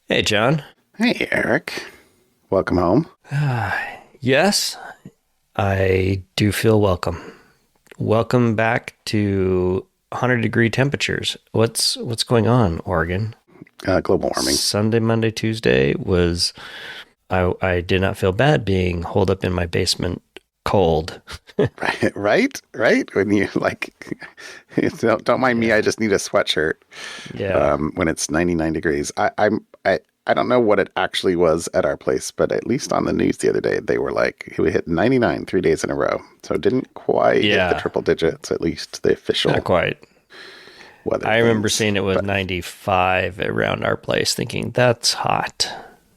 Hey, John. Hey, Eric. Welcome home. Yes, I do feel welcome. Welcome back to 100-degree temperatures. What's going on, Oregon? Global warming. Sunday, Monday, Tuesday was I did not feel bad being holed up in my basement cold. Right. When you don't mind me. Yeah. I just need a sweatshirt. Yeah. When it's 99 degrees. I don't know what it actually was at our place, but at least on the news the other day, they were like, we hit 99 3 days in a row. So it didn't quite hit the Yeah. triple digits, at least the official Not quite. weather I remember things. seeing it was But 95 around our place, thinking that's hot.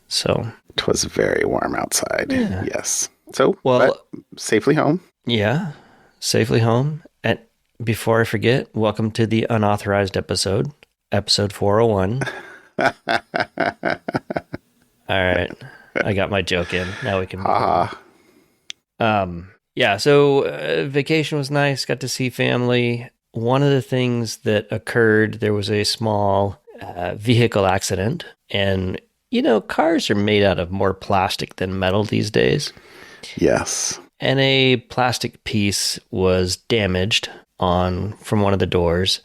So, it was very warm outside. yeah. Yes. So, but Well, safely home. yeah, safely home. And before I forget, welcome to the unauthorized episode 401. All right, I got my joke in. Now we can move on. Ah, Yeah. So vacation was nice. Got to see family. One of the things that occurred, there was a small vehicle accident, and cars are made out of more plastic than metal these days. yes. And a plastic piece was damaged on from one of the doors,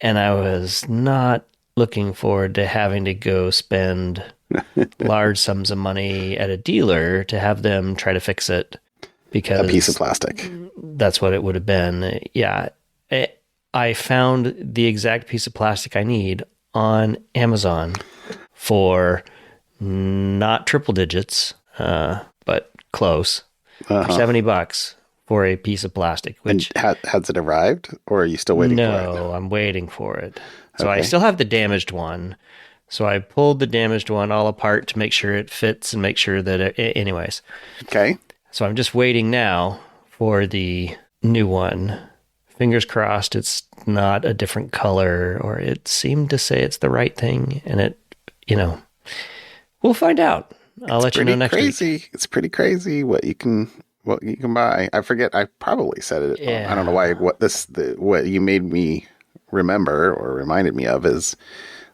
and I was not looking forward to having to go spend large sums of money at a dealer to have them try to fix it A piece of because plastic. that's what it would have been. Yeah. I found the exact piece of plastic I need on Amazon for not triple digits, but close, for Uh-huh. $70 for a piece of plastic, And which has it arrived, or are you still waiting for it? no, I'm waiting for it. So I Okay. still have the damaged one. So I pulled the damaged one all apart to make sure it fits and make sure that anyways. Okay. So I'm just waiting now for the new one. Fingers crossed it's not a different color, or it seemed to say it's the right thing, and we'll find out. I'll It's let you know pretty next week. crazy. It's pretty crazy what you can buy. I forget. I probably said it. I don't know Yeah. why. What you made me remember or reminded me of is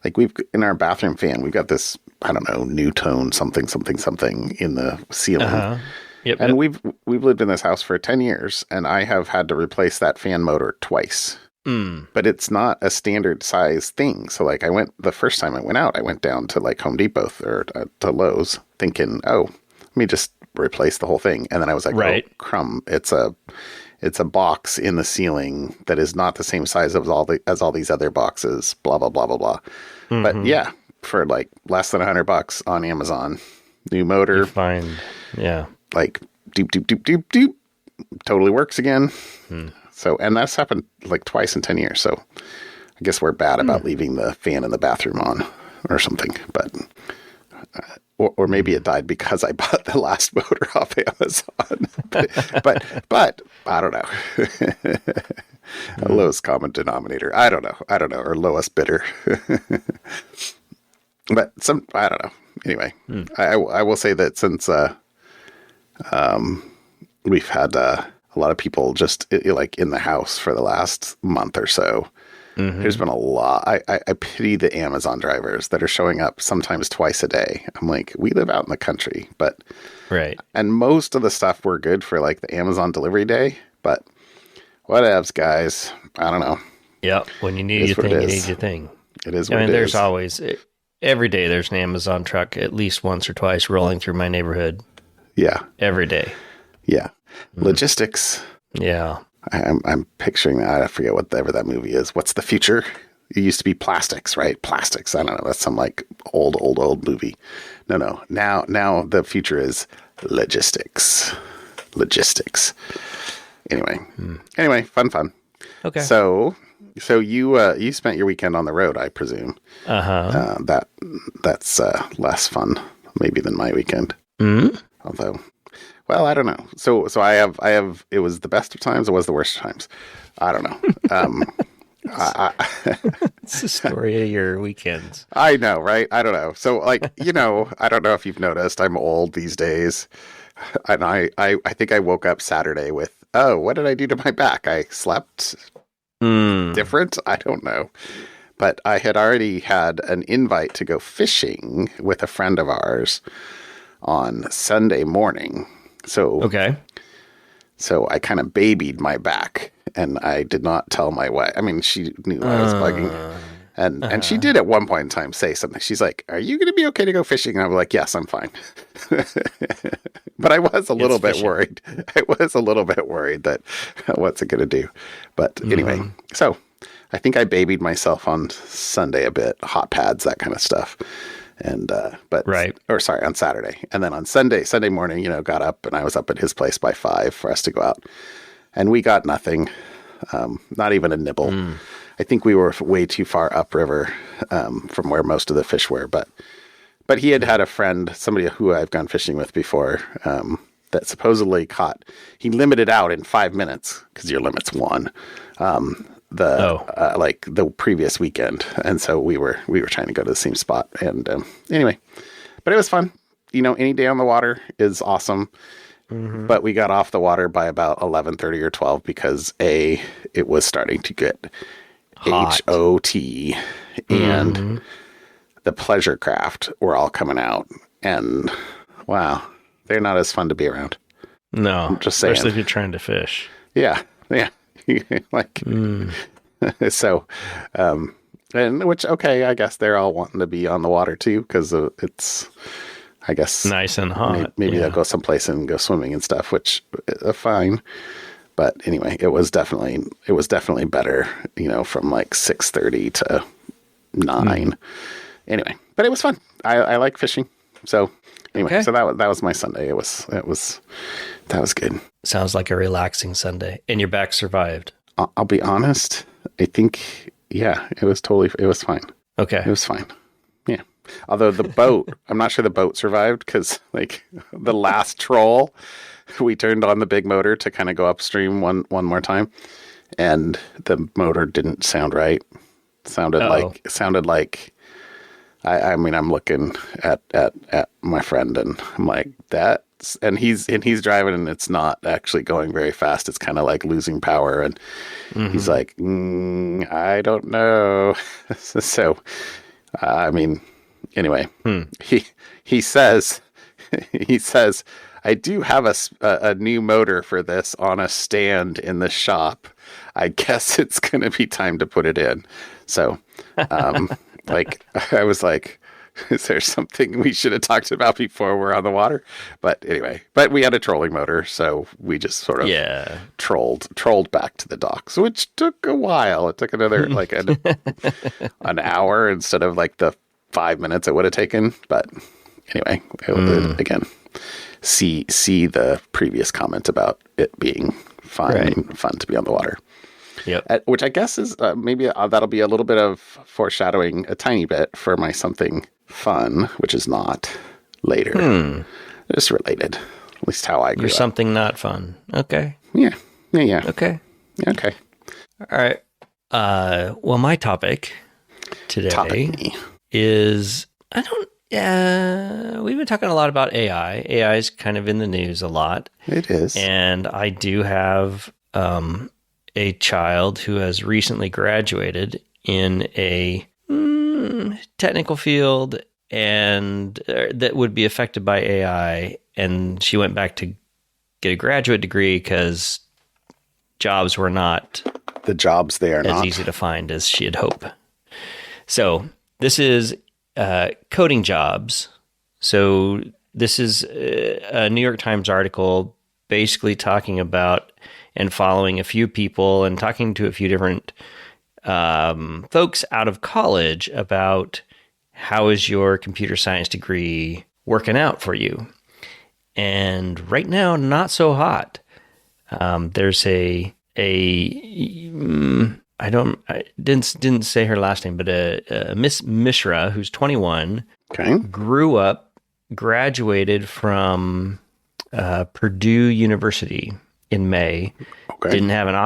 like we've in our bathroom fan. We've got this. I don't know, new tone something something something in the ceiling. Uh-huh. Yep, And yep. we've lived in this house for 10 years, and I have had to replace that fan motor twice. Mm. But it's not a standard size thing. So like the first time I went out, I went down to like Home Depot or to Lowe's thinking, "Oh, let me just replace the whole thing." And then I was like, "Oh, Right. crumb. It's a box in the ceiling that is not the same size as all these other boxes, blah blah blah blah blah." But Mm-hmm. yeah, for like less than $100 on Amazon, new You motor, find, yeah. like doop doop doop doop doop, totally works again. Hmm. So, and that's happened like twice in 10 years. So I guess we're bad about leaving the fan in the bathroom on or something, but, or maybe it died because I bought the last motor off Amazon, but I don't know. Mm. Lowest common denominator. I don't know. Or lowest bidder, but I don't know. Anyway, Mm. I will say that since, we've had a lot of people just like in the house for the last month or so. There's Mm-hmm. been a lot. I pity the Amazon drivers that are showing up sometimes twice a day. I'm like, we live out in the country, Right. and most of the stuff we're good for like the Amazon delivery day, but whatevs, guys. I don't know. Yep. When you It need is your what it thing, you need is. your thing. It is I what mean, it there's is. always, every day there's an Amazon truck at least once or twice rolling through my neighborhood Yeah. every day. Yeah. Mm. Logistics. Yeah. I'm picturing that. I forget whatever that movie is. What's the future? It used to be plastics, right? Plastics. I don't know. That's some like old movie. No. Now the future is logistics. Logistics. Anyway. Mm. Anyway, fun. Okay. So you spent your weekend on the road, I presume. Uh-huh. That's less fun maybe than my weekend. Mm? Although, well, I don't know. So I have. It was the best of times. It was the worst of times. I don't know. I It's the story of your weekends. I know, right? I don't know. So like I don't know if you've noticed. I'm old these days, and I think I woke up Saturday with, oh, what did I do to my back? I slept Mm. different. I don't know. But I had already had an invite to go fishing with a friend of ours on Sunday morning. Okay. So I kind of babied my back, and I did not tell my wife. I mean, she knew I was bugging. And she did at one point in time say something. She's like, "Are you going to be okay to go fishing?" And I was like, "Yes, I'm fine." But I was a little bit worried. I was a little bit worried that what's it going to do? But anyway, so I think I babied myself on Sunday a bit, hot pads, that kind of stuff. And, on Saturday. And then on Sunday morning, got up, and I was up at his place by 5 for us to go out. And we got nothing, not even a nibble. I think we were way too far upriver from where most of the fish were. But he had a friend, somebody who I've gone fishing with before, that supposedly caught. He limited out in 5 minutes, because your limit's 1. The previous weekend, and so we were trying to go to the same spot, and anyway, but it was fun. Any day on the water is awesome. But we got off the water by about 11:30 or 12 because it was starting to get hot. hot, and the pleasure craft were all coming out, and wow, they're not as fun to be around. No, I'm just saying, especially if you're trying to fish. Yeah. So, and which, okay, I guess they're all wanting to be on the water too, because it's, I guess, nice and hot. Maybe they'll go someplace and go swimming and stuff, which fine. But anyway, it was definitely better, from like 6:30 to 9. Anyway, but it was fun. I like fishing. So anyway, so that was my Sunday. That was good. Sounds like a relaxing Sunday, and your back survived. I'll be honest. I think, yeah, it was fine. Okay. It was fine. Yeah. Although the boat, I'm not sure the boat survived, because like the last troll, we turned on the big motor to kind of go upstream one more time, and the motor didn't sound right. Sounded like I mean, I'm looking at my friend, and I'm like, and he's driving, and it's not actually going very fast. It's kind of like losing power, and he's like, I don't know. So, I mean, anyway, he says, I do have a new motor for this on a stand in the shop. I guess it's going to be time to put it in. So, like, I was like, is there something we should have talked about before we're on the water? But anyway, we had a trolling motor, so we just sort of trolled back to the docks, which took a while. It took another like an hour instead of like the 5 minutes it would have taken. But anyway, again, see the previous comment about it being fun to be on the water. Yep. Which I guess is maybe that'll be a little bit of foreshadowing, a tiny bit, for my something fun, which is not later. It's related, at least how I grew up. Something not fun. Okay. Yeah. Okay. Okay. All right. Well, my topic today is, we've been talking a lot about AI. AI is kind of in the news a lot. It is. And I do have a child who has recently graduated in a technical field and that would be affected by AI. And she went back to get a graduate degree because jobs were not the jobs they are as not easy to find as she had hoped. So this is coding jobs. So this is a New York Times article basically talking about and following a few people and talking to a few different folks out of college about how is your computer science degree working out for you. And right now, not so hot. There's I didn't say her last name, but Miss Mishra, who's 21, grew up, graduated from Purdue University in May. Didn't have an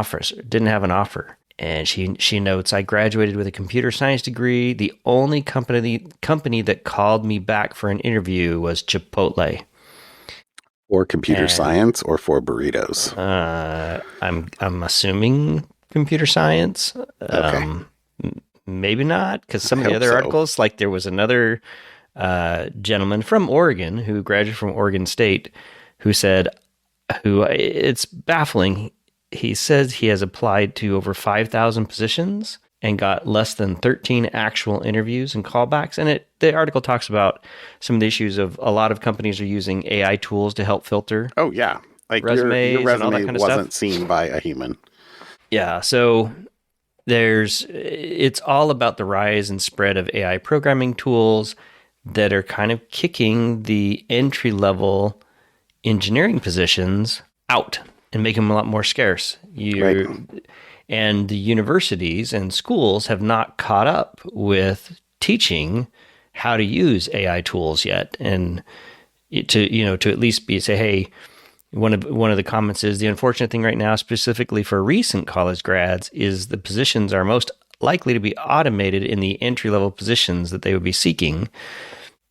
offer. And she notes, I graduated with a computer science degree. The only company that called me back for an interview was Chipotle. Or computer science, or for burritos. I'm assuming computer science. maybe not, because some I of the hope other so. articles, like there was another gentleman from Oregon who graduated from Oregon State who said, who it's baffling. He says he has applied to over 5,000 positions and got less than 13 actual interviews and callbacks. And the article talks about some of the issues of a lot of companies are using AI tools to help filter Oh yeah, like your resumes and all that resume kind of wasn't stuff. seen by a human. Yeah, so it's all about the rise and spread of AI programming tools that are kind of kicking the entry level engineering positions out and making them a lot more scarce. Right. And the universities and schools have not caught up with teaching how to use AI tools yet, and to at least say, hey, one of the comments is the unfortunate thing right now, specifically for recent college grads, is the positions are most likely to be automated in the entry level positions that they would be seeking.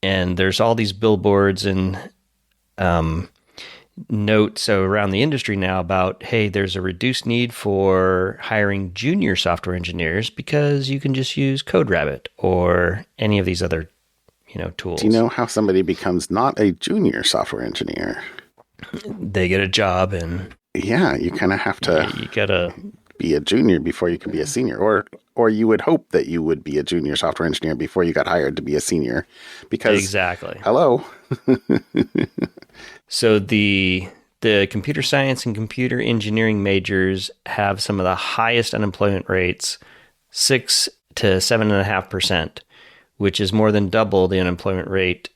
And there's all these billboards and notes around the industry now about, hey, there's a reduced need for hiring junior software engineers because you can just use CodeRabbit or any of these other tools. Do you know how somebody becomes not a junior software engineer? They get a job, and yeah, you kind of have to you gotta be a junior before you can be a senior, or you would hope that you would be a junior software engineer before you got hired to be a senior, because exactly. Hello. So the computer science and computer engineering majors have some of the highest unemployment rates, 6 to 7.5%, which is more than double the unemployment rate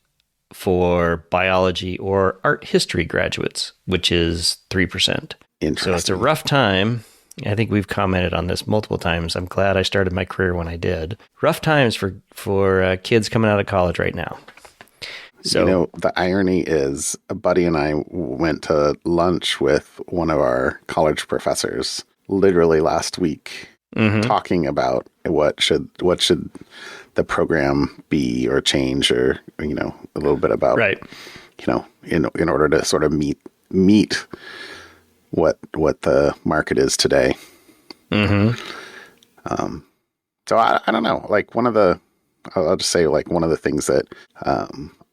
for biology or art history graduates, which is 3%. Interesting. So it's a rough time. I think we've commented on this multiple times. I'm glad I started my career when I did. Rough times for kids coming out of college right now. So the irony is, a buddy and I went to lunch with one of our college professors literally last week, talking about what should the program be or change, or a little bit about in order to sort of meet what the market is today. So I don't know, like I'll just say, like, one of the things that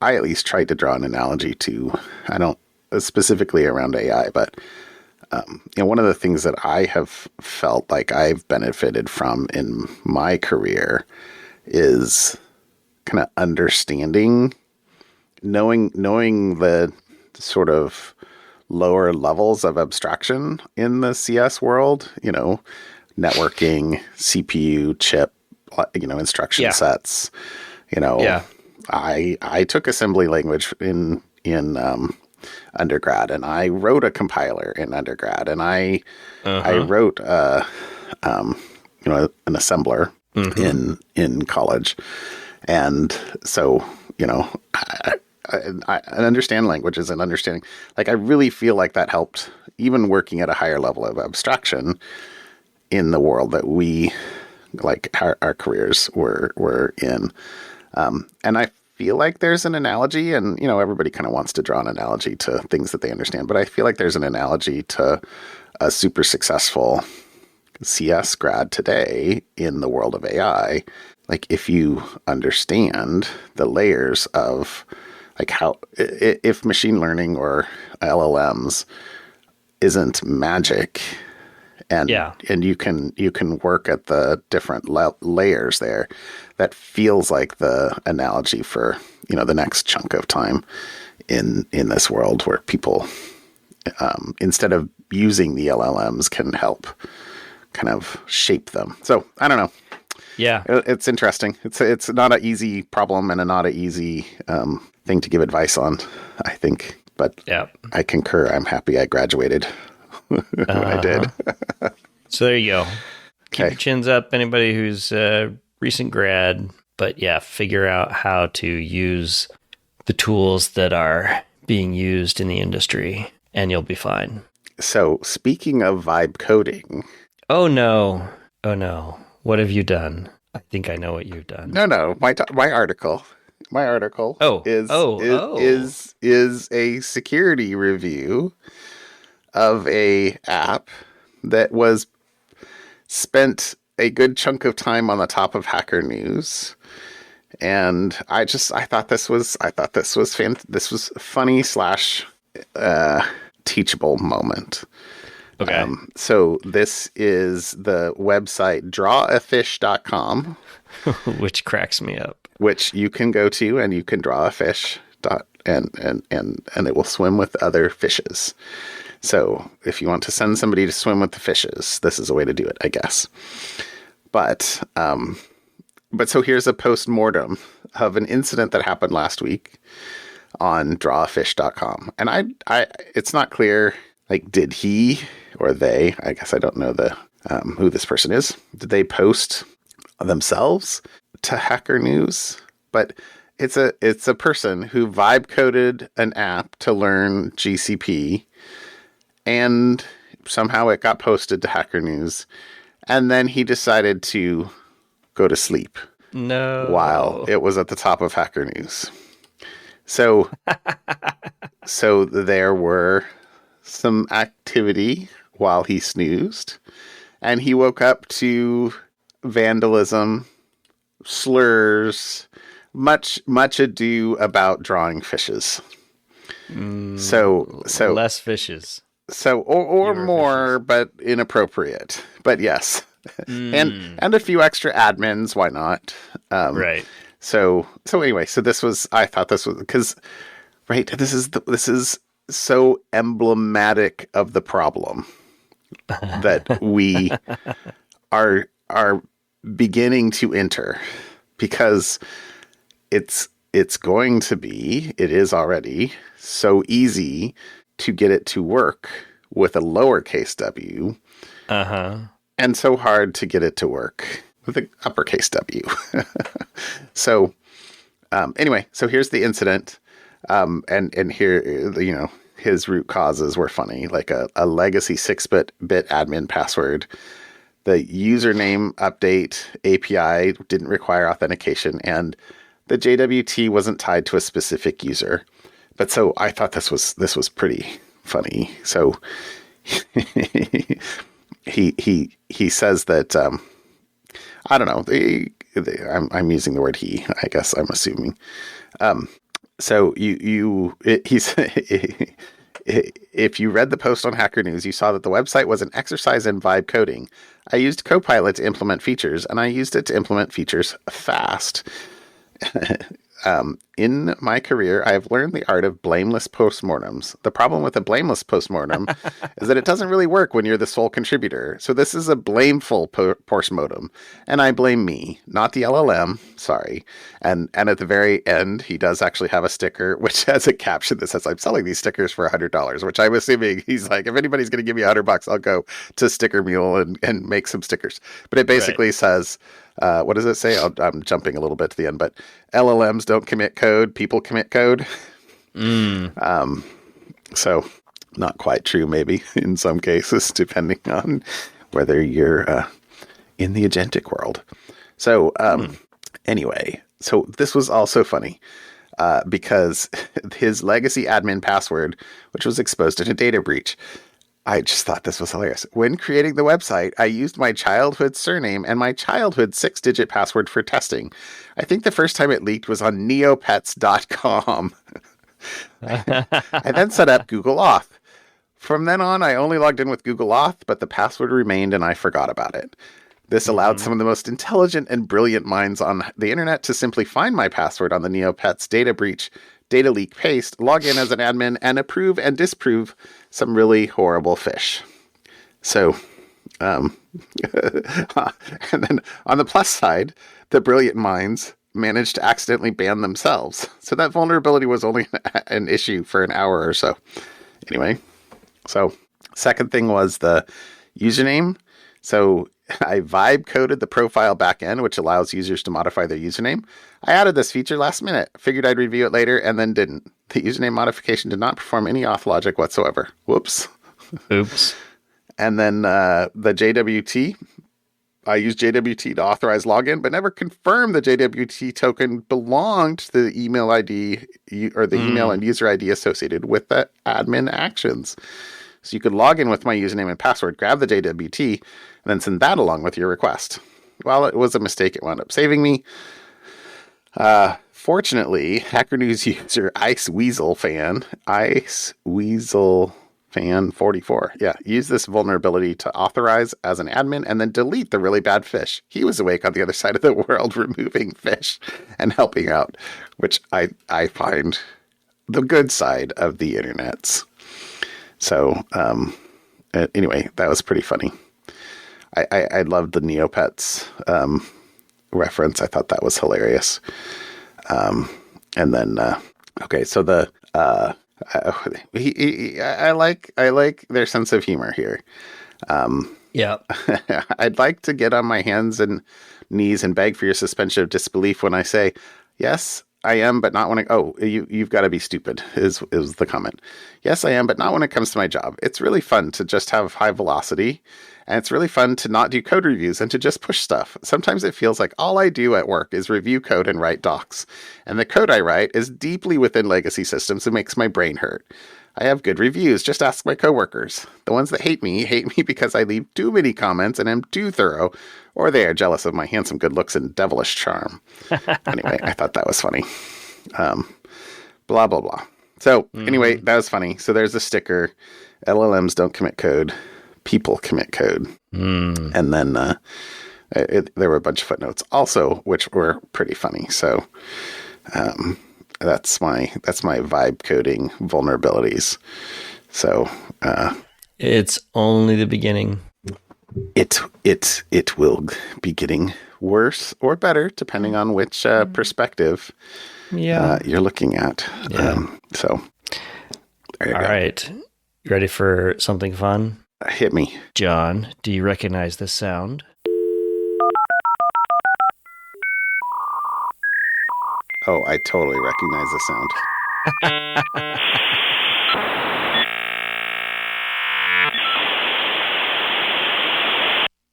I at least tried to draw an analogy to, I don't specifically around AI, but one of the things that I have felt like I've benefited from in my career is kind of understanding, knowing the sort of lower levels of abstraction in the CS world, networking, CPU, chip, instruction sets, I took assembly language in undergrad, and I wrote a compiler in undergrad, and I wrote an assembler in college, and so I understand languages and understanding. Like, I really feel like that helped, even working at a higher level of abstraction in the world that we, like, our careers were in. And I feel like there's an analogy, and, everybody kind of wants to draw an analogy to things that they understand, but I feel like there's an analogy to a super successful CS grad today in the world of AI. Like, if you understand the layers of, like, how, if machine learning or LLMs isn't magic, and you can work at the different layers there, that feels like the analogy for the next chunk of time in this world, where people instead of using the LLMs can help kind of shape them. So I don't know. Yeah, it's interesting. It's not an easy problem and not an easy thing to give advice on, I think. But I concur. I'm happy I graduated when I did. So there you go. Keep your chins up, anybody who's a recent grad. But figure out how to use the tools that are being used in the industry, and you'll be fine. So, speaking of vibe coding. Oh no. What have you done? I think I know what you've done. No. My article. My article is a security review of a app that was spent a good chunk of time on the top of Hacker News. And I thought this was this was funny slash teachable moment. Okay. So this is the website drawafish.com, Which cracks me up. which you can go to and you can draw a fish and it will swim with other fishes. So if you want to send somebody to swim with the fishes, this is a way to do it, I guess. But so here's a post-mortem of an incident that happened last week on drawafish.com. And I it's not clear, like, did he or they, I guess I don't know who this person is, did they post themselves to Hacker News? But it's a person who vibe coded an app to learn GCP, and somehow it got posted to Hacker News, and then he decided to go to sleep. No. While it was at the top of Hacker News. So there were some activity while he snoozed, and he woke up to vandalism, slurs, much ado about drawing fishes. So less fishes. So or more, fishes. But inappropriate. But yes. And a few extra admins, why not? Right. So anyway, I thought this was because, right, this is so emblematic of the problem that we are beginning to enter, because it is already so easy to get it to work with a lowercase w. And so hard to get it to work with an uppercase W. So anyway, so here's the incident. And here, his root causes were funny, like a legacy 6-bit admin password. The username update API didn't require authentication, and the JWT wasn't tied to a specific user. But so I thought this was pretty funny. So he says that I don't know. I'm using the word he. I guess I'm assuming. So he's if you read the post on Hacker News, you saw that the website was an exercise in vibe coding. I used Copilot to implement features, and I used it to implement features fast. In my career, I have learned the art of blameless postmortems. The problem with a blameless postmortem is that it doesn't really work when you're the sole contributor. So this is a blameful postmortem, and I blame me, not the LLM. Sorry. And at the very end, he does actually have a sticker which has a caption that says, "I'm selling these stickers for $100," which I'm assuming he's like, if anybody's going to give me $100, I'll go to Sticker Mule and make some stickers. But it basically says, what does it say? I'm jumping a little bit to the end, but LLMs don't commit code, people commit code. So not quite true, maybe in some cases, depending on whether you're in the agentic world. So anyway, so this was also funny because his legacy admin password, which was exposed in a data breach. I just thought this was hilarious. When creating the website, I used my childhood surname and my childhood 6-digit password for testing. I think the first time it leaked was on neopets.com. I then set up Google Auth. From then on, I only logged in with Google Auth, but the password remained and I forgot about it. This allowed some of the most intelligent and brilliant minds on the internet to simply find my password on the Neopets data breach, data leak paste, log in as an admin, and approve and disprove some really horrible fish. So, and then on the plus side, the brilliant minds managed to accidentally ban themselves. So that vulnerability was only an issue for an hour or so. Anyway, so second thing was the username. So I vibe coded the profile backend, which allows users to modify their username. I added this feature last minute, figured I'd review it later, and then didn't. The username modification did not perform any auth logic whatsoever. Whoops. Oops. And then the JWT, I used JWT to authorize login, but never confirmed the JWT token belonged to the email ID or the email and user ID associated with the admin actions. So you could log in with my username and password, grab the JWT, and then send that along with your request. Well, it was a mistake. It wound up saving me. Fortunately, Hacker News user Ice Weasel Fan 44, use this vulnerability to authorize as an admin and then delete the really bad fish. He was awake on the other side of the world removing fish and helping out, which I find the good side of the internets. So anyway, that was pretty funny. I loved the Neopets reference. I thought that was hilarious. And then okay, so the I like their sense of humor here. Yeah. I'd like to get on my hands and knees and beg for your suspension of disbelief when I say, yes, I am, but not when you've got to be stupid is the comment. Yes, I am, but not when it comes to my job. It's really fun to just have high velocity, and it's really fun to not do code reviews and to just push stuff. Sometimes it feels like all I do at work is review code and write docs. And the code I write is deeply within legacy systems and makes my brain hurt. I have good reviews. Just ask my coworkers. The ones that hate me because I leave too many comments and am too thorough, or they are jealous of my handsome good looks and devilish charm. Anyway, I thought that was funny. Blah, blah, blah. So anyway, that was funny. So there's a sticker. LLMs don't commit code. People commit code. And then there were a bunch of footnotes also, which were pretty funny. So that's my vibe coding vulnerabilities. So it's only the beginning. It will be getting worse or better depending on which perspective you're looking at. Yeah. So there you go. All right. You ready for something fun? Hit me. John, do you recognize this sound? Oh, I totally recognize the sound.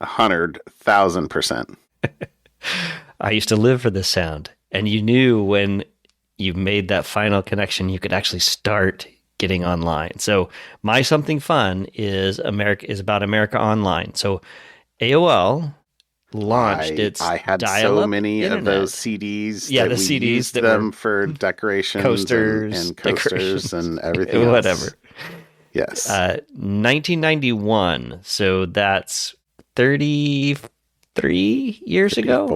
100,000%. I used to live for this sound, and you knew when you made that final connection, you could actually start getting online. So my something fun is about America Online. So AOL launched its I had dial-up so many internet. of those CDs. Yeah, that the we CDs used that them were for decorations, coasters, and coasters and everything else. Whatever. Yes. 1991. So that's 33 years ago.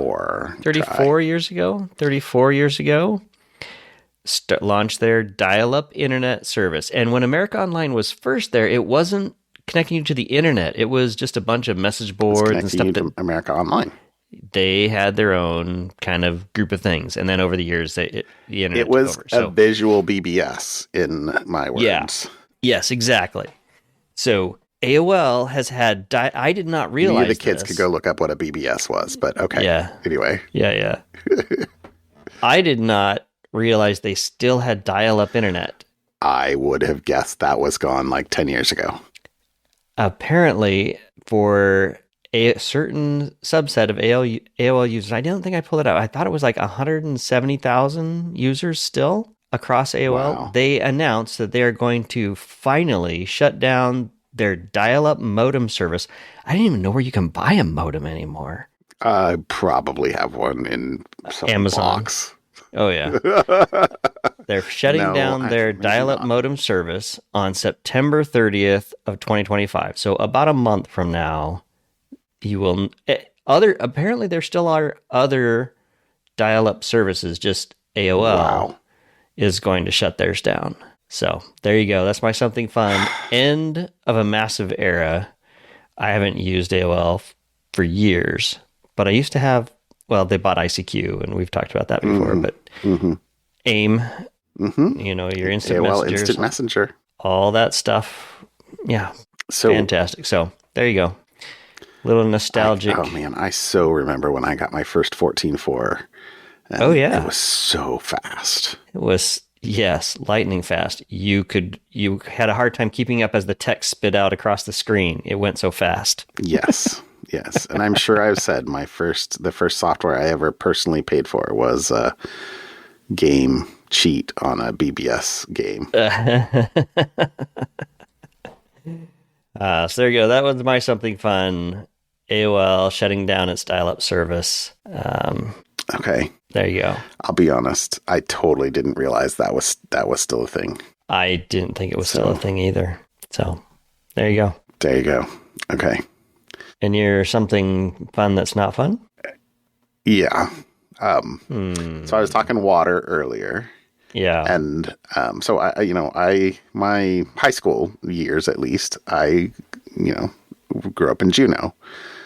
34 years ago. 34 years ago. Launched their dial-up internet service. And when America Online was first there, it wasn't connecting you to the internet. It was just a bunch of message boards and stuff. To America Online. They had their own kind of group of things. And then over the years, the internet It was took over. a visual BBS, in my words. Yeah. Yes, exactly. So AOL has had... I did not realize the kids could go look up what a BBS was, but okay. Yeah. Anyway. Yeah. I did not realize they still had dial-up internet. I would have guessed that was gone like 10 years ago. Apparently, for a certain subset of AOL users, I didn't think I pulled it out. I thought it was like 170,000 users still across AOL. Wow. They announced that they are going to finally shut down their dial-up modem service. I didn't even know where you can buy a modem anymore. I probably have one in some Amazon. box. Oh, yeah. They're shutting down their dial-up modem service on September 30th of 2025. So about a month from now, you will... Apparently, there still are other dial-up services, just AOL is going to shut theirs down. So there you go. That's my something fun. End of a massive era. I haven't used AOL for years, but I used to have... Well, they bought ICQ, and we've talked about that before, but AIM, your instant messengers, instant messenger, all that stuff. Yeah. So fantastic. So there you go. Little nostalgic. I so remember when I got my first 14.4. Oh, yeah. It was so fast. It was, yes, lightning fast. You had a hard time keeping up as the text spit out across the screen. It went so fast. Yes. Yes, and I'm sure I've said the first software I ever personally paid for was a game cheat on a BBS game. So there you go. That was my something fun. AOL shutting down its dial-up service. Okay. There you go. I'll be honest. I totally didn't realize that was still a thing. I didn't think it was still a thing either. So there you go. There you go. Okay. And you're something fun that's not fun? Yeah. So I was talking water earlier. Yeah. And so my high school years, at least, I grew up in Juneau,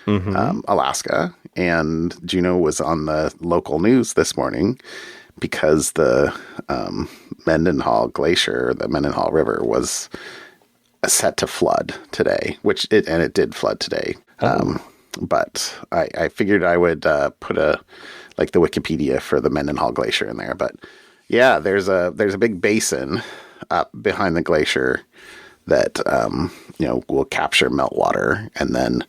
Alaska, and Juneau was on the local news this morning because the Mendenhall Glacier, the Mendenhall River, was set to flood today, and it did flood today. But I figured I would put the Wikipedia for the Mendenhall Glacier in there. But yeah, there's a big basin up behind the glacier that will capture meltwater, and then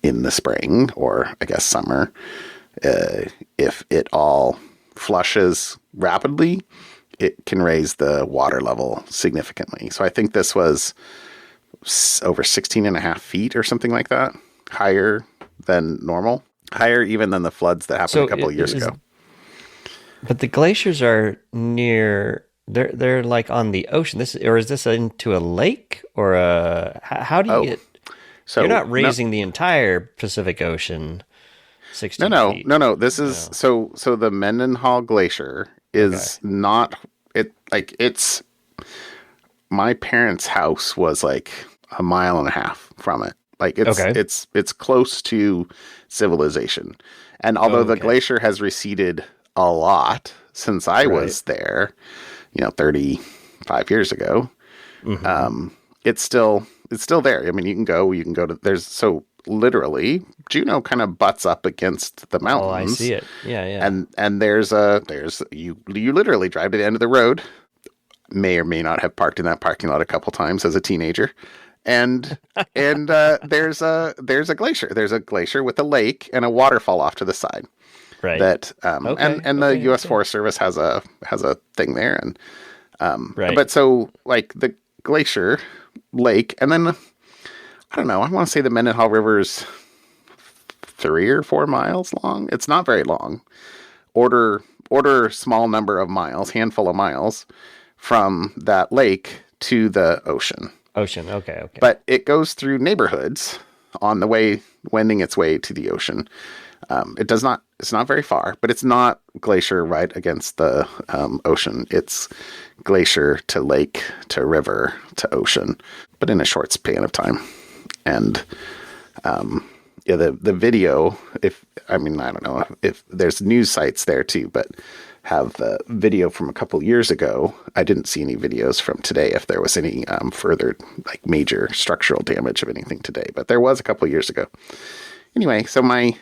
in the spring, or I guess summer, if it all flushes rapidly, it can raise the water level significantly. So I think this was over 16 and a half feet or something like that, higher than normal, higher even than the floods that happened a couple of years ago. But the glaciers are near, they're like on the ocean. Is this into a lake or how do you get, so you're not raising the entire Pacific Ocean 16 feet. No. This is, so the Mendenhall Glacier is not, it's, my parents' house was like a mile and a half from it. Like it's close to civilization. And although the glacier has receded a lot since I was there, 35 years ago, it's still there. I mean, you can go to, so literally Juneau kind of butts up against the mountains. Oh, I see it. Yeah. And there's you literally drive to the end of the road, may or may not have parked in that parking lot a couple times as a teenager. And there's a glacier. There's a glacier with a lake and a waterfall off to the side. Right. That and the U.S. Forest Service has a thing there, and but so like the glacier, lake, and then I don't know. I want to say the Mendenhall River's 3 or 4 miles long. It's not very long. Order small number of miles, handful of miles from that lake to the ocean. Okay. But it goes through neighborhoods on the way, wending its way to the ocean. It's not very far, but it's not glacier right against the ocean. It's glacier to lake to river to ocean, but in a short span of time. And the video, I don't know if there's news sites there too, but have the video from a couple years ago. I didn't see any videos from today if there was any further like major structural damage of anything today, but there was a couple years ago. Anyway, so my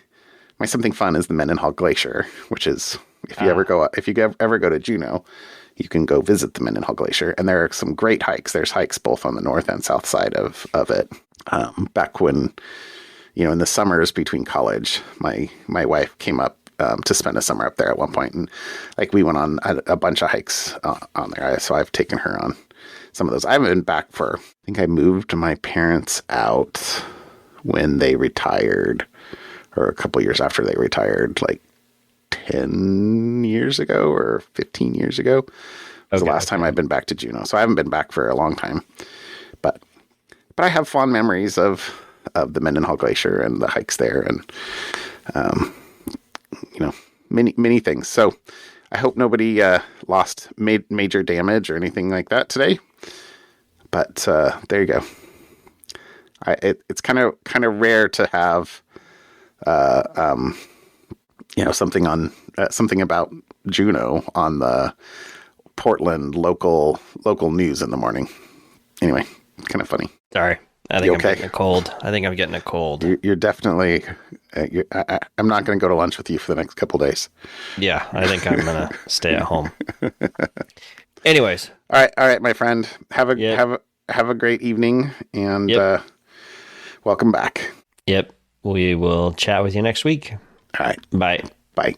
something fun is the Mendenhall Glacier, which is if you ever go to Juneau, you can go visit the Mendenhall Glacier, and there are some great hikes. There's hikes both on the north and south side of it. Back when, in the summers between college, my wife came up to spend a summer up there at one point, and like we went on a bunch of hikes on there. So I've taken her on some of those. I haven't been back I think I moved my parents out when they retired, or a couple years after they retired, like 10 years ago or 15 years ago. Was the last time I've been back to Juneau. So I haven't been back for a long time, but I have fond memories of the Mendenhall Glacier and the hikes there, and many things. So I hope nobody lost major damage or anything like that today. But there you go. It's kind of rare to have something about Juneau on the Portland local news in the morning. Anyway, kind of funny. Sorry. I think I'm getting a cold. I think I'm getting a cold. You're definitely. I'm not going to go to lunch with you for the next couple of days. Yeah, I think I'm going to stay at home. Anyways, all right, my friend. Have a great evening, and welcome back. Yep, we will chat with you next week. All right, bye. Bye.